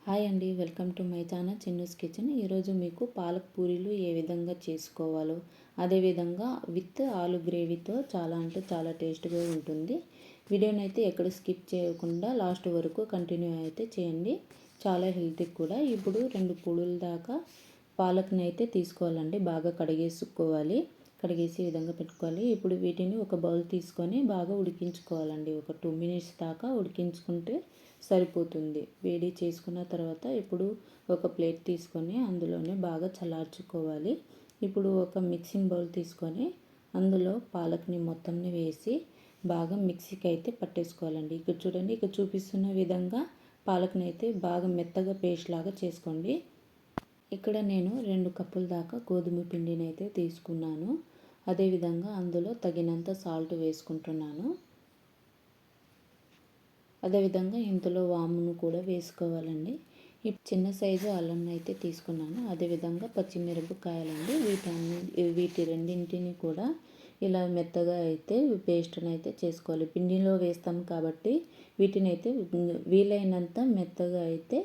Hi అండి, welcome to my channel Chinnu's kitchen. ఈరోజు మీకు పాలక్ పూరీలు ఏ విధంగా చేసుకోవాలో, అదేవిధంగా విత్ ఆలు గ్రేవీతో చాలా అంటే చాలా టేస్ట్గా ఉంటుంది. వీడియోని అయితే ఎక్కడ స్కిప్ చేయకుండా లాస్ట్ వరకు కంటిన్యూ అయితే చేయండి. చాలా హెల్తీ కూడా. ఇప్పుడు 2 పూరీల దాకా పాలక్ని అయితే తీసుకోవాలండి. బాగా కడిగేసుకోవాలి. కడిగేసి ఈ విధంగా పెట్టుకోవాలి. ఇప్పుడు వీటిని ఒక బౌల్ తీసుకొని బాగా ఉడికించుకోవాలండి. ఒక 2 మినిట్స్ దాకా ఉడికించుకుంటే సరిపోతుంది. వేడి చేసుకున్న తర్వాత ఇప్పుడు ఒక ప్లేట్ తీసుకొని అందులోనే బాగా చల్లార్చుకోవాలి. ఇప్పుడు ఒక మిక్సింగ్ బౌల్ తీసుకొని అందులో పాలక్ని మొత్తంని వేసి బాగా మిక్సీకి అయితే పట్టేసుకోవాలండి. ఇక్కడ చూడండి, ఇక్కడ చూపిస్తున్న విధంగా పాలక్ని అయితే బాగా మెత్తగా పేస్ట్ లాగా చేసుకోండి. ఇక్కడ నేను 2 కప్పుల దాకా గోధుమ పిండిని అయితే తీసుకున్నాను. అదేవిధంగా అందులో తగినంత సాల్ట్ వేసుకుంటున్నాను. అదేవిధంగా ఇందులో వామును కూడా వేసుకోవాలండి. ఈ చిన్న సైజు అల్లం అయితే తీసుకున్నాను. అదేవిధంగా పచ్చిమిరపకాయలండి. వీటి రెండింటిని కూడా ఇలా మెత్తగా అయితే పేస్ట్ని అయితే చేసుకోవాలి. పిండిలో వేస్తాం కాబట్టి వీటిని అయితే వీలైనంత మెత్తగా అయితే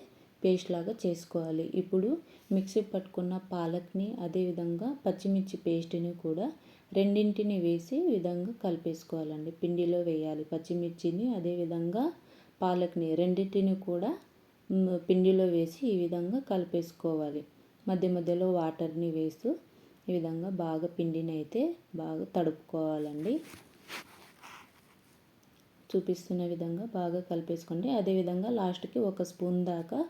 పేస్ట్ లాగా చేసుకోవాలి. ఇప్పుడు మిక్సీ పట్టుకున్న పాలక్ని అదేవిధంగా పచ్చిమిర్చి పేస్ట్ని కూడా రెండింటిని వేసి విధంగా కలిపేసుకోవాలండి. పిండిలో వేయాలి పచ్చిమిర్చిని, అదేవిధంగా పాలక్ని రెండింటిని కూడా పిండిలో వేసి ఈ విధంగా కలిపేసుకోవాలి. మధ్య మధ్యలో వాటర్ని వేస్తూ ఈ విధంగా బాగా పిండిని అయితే బాగా తడుపుకోవాలండి. చూపిస్తున్న విధంగా బాగా కలిపేసుకోండి. అదేవిధంగా లాస్ట్కి 1 స్పూన్ దాకా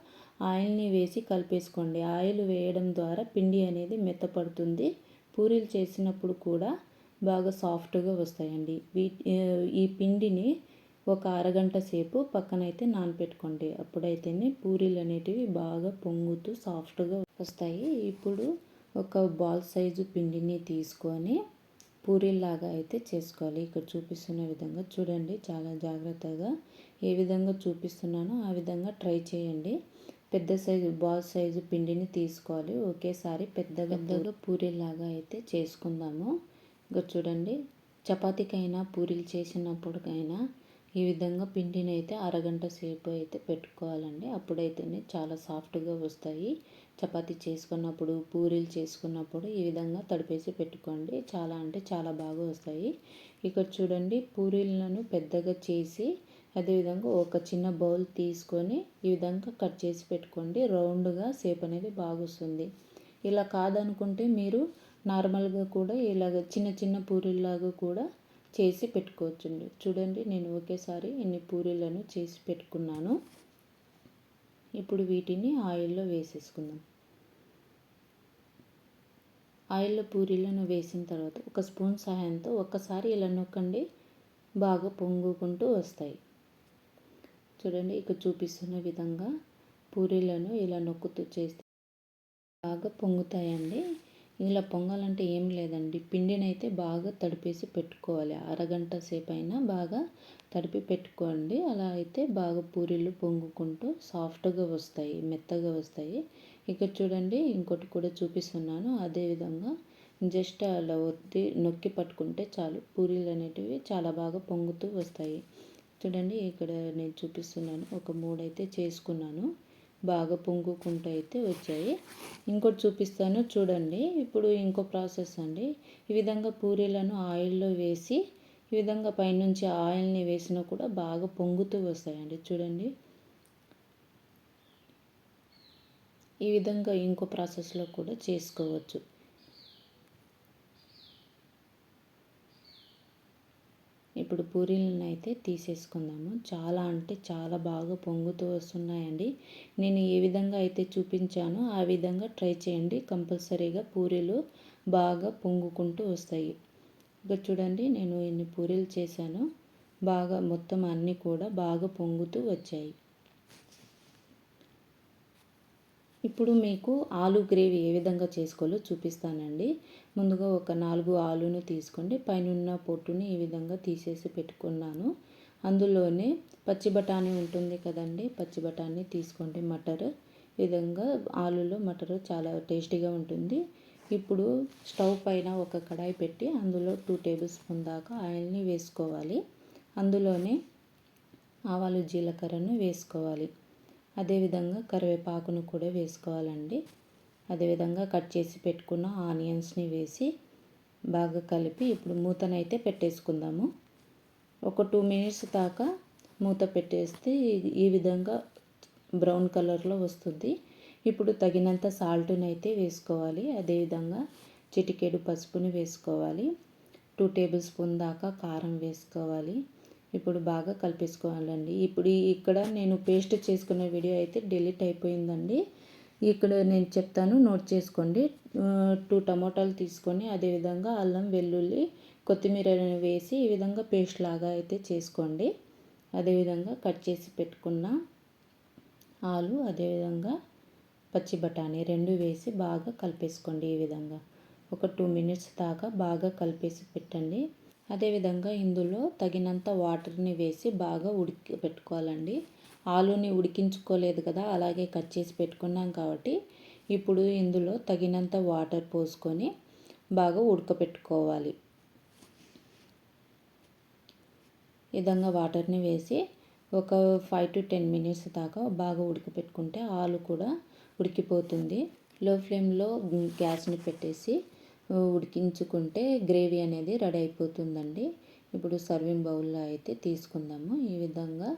ఆయిల్ని వేసి కలిపేసుకోండి. ఆయిల్ వేయడం ద్వారా పిండి అనేది మెత్తపడుతుంది. పూరీలు చేసినప్పుడు కూడా బాగా సాఫ్ట్గా వస్తాయండి. ఈ పిండిని ఒక అరగంట సేపు పక్కనైతే నానపెట్టుకోండి. అప్పుడైతేనే పూరీలు అనేటివి బాగా పొంగుతూ సాఫ్ట్గా వస్తాయి. ఇప్పుడు ఒక బాల్ సైజు పిండిని తీసుకొని పూరీలాగా అయితే చేసుకోవాలి. ఇక్కడ చూపిస్తున్న విధంగా చూడండి, చాలా జాగ్రత్తగా ఏ విధంగా చూపిస్తున్నానో ఆ విధంగా ట్రై చేయండి. పెద్ద సైజు బాల్ సైజు పిండిని తీసుకోవాలి. ఒకేసారి పెద్దగా పూరీలాగా అయితే చేసుకుందాము. ఇక్కడ చూడండి, చపాతీకైనా పూరీలు చేసినప్పటికైనా ఈ విధంగా పిండిని అయితే అరగంట సేపు అయితే పెట్టుకోవాలండి. అప్పుడైతేనే చాలా సాఫ్ట్గా వస్తాయి. చపాతీ చేసుకున్నప్పుడు, పూరీలు చేసుకున్నప్పుడు ఈ విధంగా తడిపేసి పెట్టుకోండి. చాలా అంటే చాలా బాగా వస్తాయి. ఇక్కడ చూడండి, పూరీలను పెద్దగా చేసి అదేవిధంగా ఒక చిన్న బౌల్ తీసుకొని ఈ విధంగా కట్ చేసి పెట్టుకోండి. రౌండ్గా షేప్ అనేది బాగా వస్తుంది. ఇలా కాదనుకుంటే మీరు నార్మల్గా కూడా ఇలాగ చిన్న చిన్న పూరీలాగా కూడా చేసి పెట్టుకోవచ్చండి. చూడండి, నేను ఒకేసారి ఇన్ని పూరీలను చేసి పెట్టుకున్నాను. ఇప్పుడు వీటిని ఆయిల్లో వేసేసుకుందాం. ఆయిల్లో పూరీలను వేసిన తర్వాత 1 స్పూన్ సహాయంతో ఒక్కసారి ఇలా నొక్కండి, బాగా పొంగుకుంటూ వస్తాయి. చూడండి, ఇక్కడ చూపిస్తున్న విధంగా పూరీలను ఇలా నొక్కుతూ చేస్తే బాగా పొంగుతాయండి. ఇలా పొంగాలంటే ఏం లేదండి, పిండిని అయితే బాగా తడిపేసి పెట్టుకోవాలి. అరగంట సేపు అయినా బాగా తడిపి పెట్టుకోండి. అలా అయితే బాగా పూరీలు పొంగుకుంటూ సాఫ్ట్గా వస్తాయి, మెత్తగా వస్తాయి. ఇక్కడ చూడండి, ఇంకోటి కూడా చూపిస్తున్నాను. అదేవిధంగా జస్ట్ అలా నొక్కి పట్టుకుంటే చాలు, పూరీలు అనేటివి చాలా బాగా పొంగుతూ వస్తాయి. చూడండి, ఇక్కడ నేను చూపిస్తున్నాను. ఒక 3 అయితే చేసుకున్నాను. బాగా పొంగుకుంటూ అయితే వచ్చాయి. ఇంకోటి చూపిస్తాను చూడండి. ఇప్పుడు ఇంకో ప్రాసెస్ అండి. ఈ విధంగా పూరీలను ఆయిల్లో వేసి ఈ విధంగా పైనుంచి ఆయిల్ని వేసినా కూడా బాగా పొంగుతూ వస్తాయండి. చూడండి, ఈ విధంగా ఇంకో ప్రాసెస్లో కూడా చేసుకోవచ్చు. ఇప్పుడు పూరీలను అయితే తీసేసుకుందాము. చాలా అంటే చాలా బాగా పొంగుతూ వస్తున్నాయండి. నేను ఏ విధంగా అయితే చూపించానో ఆ విధంగా ట్రై చేయండి. కంపల్సరీగా పూరీలు బాగా పొంగుకుంటూ వస్తాయి. ఇక్కడ చూడండి, నేను ఇన్ని పూరీలు చేశాను. బాగా మొత్తం అన్నీ కూడా బాగా పొంగుతూ వచ్చాయి. ఇప్పుడు మీకు ఆలు గ్రేవీ ఏ విధంగా చేసుకోవాలో చూపిస్తానండి. ముందుగా ఒక 4 ఆలుని తీసుకోండి. పైన పొట్టుని ఈ విధంగా తీసేసి పెట్టుకున్నాను. అందులోనే పచ్చి బఠానీ ఉంటుంది కదండి, పచ్చి బఠానీ తీసుకోండి. మటర్, ఈ విధంగా ఆలులో మటర్ చాలా టేస్టీగా ఉంటుంది. ఇప్పుడు స్టవ్ పైన ఒక కడాయి పెట్టి అందులో 2 టేబుల్ స్పూన్ దాకా ఆయిల్ని వేసుకోవాలి. అందులోనే ఆవాలు జీలకర్రను వేసుకోవాలి. అదేవిధంగా కరివేపాకును కూడా వేసుకోవాలండి. అదేవిధంగా కట్ చేసి పెట్టుకున్న ఆనియన్స్ని వేసి బాగా కలిపి ఇప్పుడు మూతనైతే పెట్టేసుకుందాము. ఒక 2 మినిట్స్ దాకా మూత పెట్టేస్తే ఈ విధంగా బ్రౌన్ కలర్లో వస్తుంది. ఇప్పుడు తగినంత సాల్ట్నైతే వేసుకోవాలి. అదేవిధంగా చిటికెడు పసుపుని వేసుకోవాలి. 2 టేబుల్ స్పూన్ దాకా కారం వేసుకోవాలి. ఇప్పుడు బాగా కలిపేసుకోవాలండి. ఇప్పుడు ఇక్కడ నేను పేస్ట్ చేసుకున్న వీడియో అయితే డిలీట్ అయిపోయిందండి. ఇక్కడ నేను చెప్తాను, నోట్ చేసుకోండి. 2 టమోటాలు తీసుకొని అదేవిధంగా అల్లం వెల్లుల్లి కొత్తిమీరని వేసి ఈ విధంగా పేస్ట్ లాగా అయితే చేసుకోండి. అదేవిధంగా కట్ చేసి పెట్టుకున్న ఆలు అదేవిధంగా పచ్చి బఠానీ 2 వేసి బాగా కలిపేసుకోండి. ఈ విధంగా ఒక 2 మినిట్స్ దాకా బాగా కలిపేసి పెట్టండి. అదేవిధంగా ఇందులో తగినంత వాటర్ని వేసి బాగా పెట్టుకోవాలండి. ఆలుని ఉడికించుకోలేదు కదా, అలాగే కట్ చేసి పెట్టుకున్నాం కాబట్టి ఇప్పుడు ఇందులో తగినంత వాటర్ పోసుకొని బాగా ఉడకపెట్టుకోవాలి. ఈ విధంగా వాటర్ని వేసి ఒక 5 to 10 మినిట్స్ దాకా బాగా ఉడకపెట్టుకుంటే ఆలు కూడా ఉడికిపోతుంది. లో ఫ్లేమ్లో గ్యాస్ని పెట్టేసి ఉడికించుకుంటే గ్రేవీ అనేది రెడీ అయిపోతుందండి. ఇప్పుడు సర్వింగ్ బౌల్లో అయితే తీసుకుందాము. ఈ విధంగా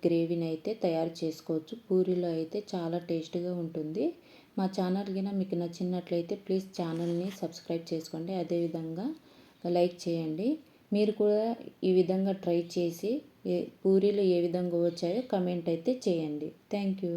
గ్రేవీని అయితే తయారు చేసుకోవచ్చు. పూరీలో అయితే చాలా టేస్ట్గా ఉంటుంది. మా ఛానల్ గిన మీకు నచ్చినట్లయితే ప్లీజ్ ఛానల్ని సబ్స్క్రైబ్ చేసుకోండి. అదేవిధంగా లైక్ చేయండి. మీరు కూడా ఈ విధంగా ట్రై చేసి పూరీలు ఏ విధంగా వచ్చాయో కమెంట్ అయితే చేయండి. Thank you.